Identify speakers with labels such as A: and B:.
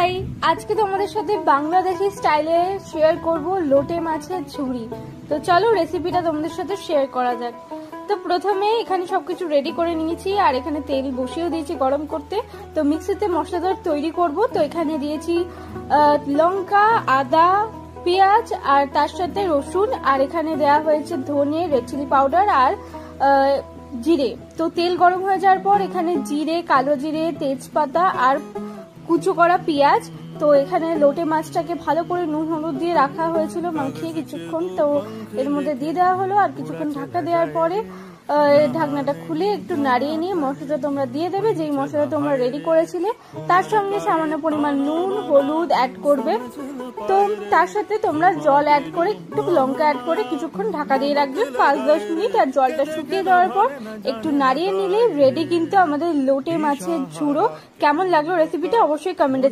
A: High, আজকে তোমাদের সাথে বাংলাদেশি স্টাইলে শেয়ার করব লোটে মাছের ঝুড়ি। তো চলো রেসিপিটা তোমাদের সাথে শেয়ার করা যাক। তো প্রথমে এখানে সবকিছু রেডি করে নিয়েছি আর এখানে তেল বসিয়েও দিয়েছি গরম করতে। তো মিক্সিতে মশলাদার তৈরি করব। তো এখানে দিয়েছি লঙ্কা, আদা, পেঁয়াজ আর তার সাথে রসুন, আর এখানে দেওয়া হয়েছে ধনে, রেড চিলি পাউডার আর জিরে। তো তেল গরম হয়ে যাওয়ার পর এখানে জিরে, কালো জিরে, তেজপাতা আর কুচো করা পেঁয়াজ। তো এখানে লোটে মাছটাকে ভালো করে নুন হলুদ দিয়ে রাখা হয়েছিল মাখিয়ে কিছুক্ষণ, তো এর মধ্যে দিয়ে দেওয়া হলো। আর কিছুক্ষণ ঢাকা দেওয়ার পরে ঢাকনাটা খুলে একটু নাড়িয়ে নিয়ে মশলাটা তোমরা দিয়ে দেবে, যেই মশলাটা তোমরা রেডি করেছিলে। তার সঙ্গে সামান্য পরিমাণ নুন হলুদ অ্যাড করবে। তো তার সাথে তোমরা জল অ্যাড করে একটু লঙ্কা অ্যাড করে কিছুক্ষণ ঢাকা দিয়ে রাখবে 5-10 মিনিট। আর জলটা শুকিয়ে দেওয়ার পর একটু নাড়িয়ে নিলে রেডি কিন্তু আমাদের লোটে মাছের ঝুড়ো। কেমন লাগলো রেসিপিটা অবশ্যই কমেন্টে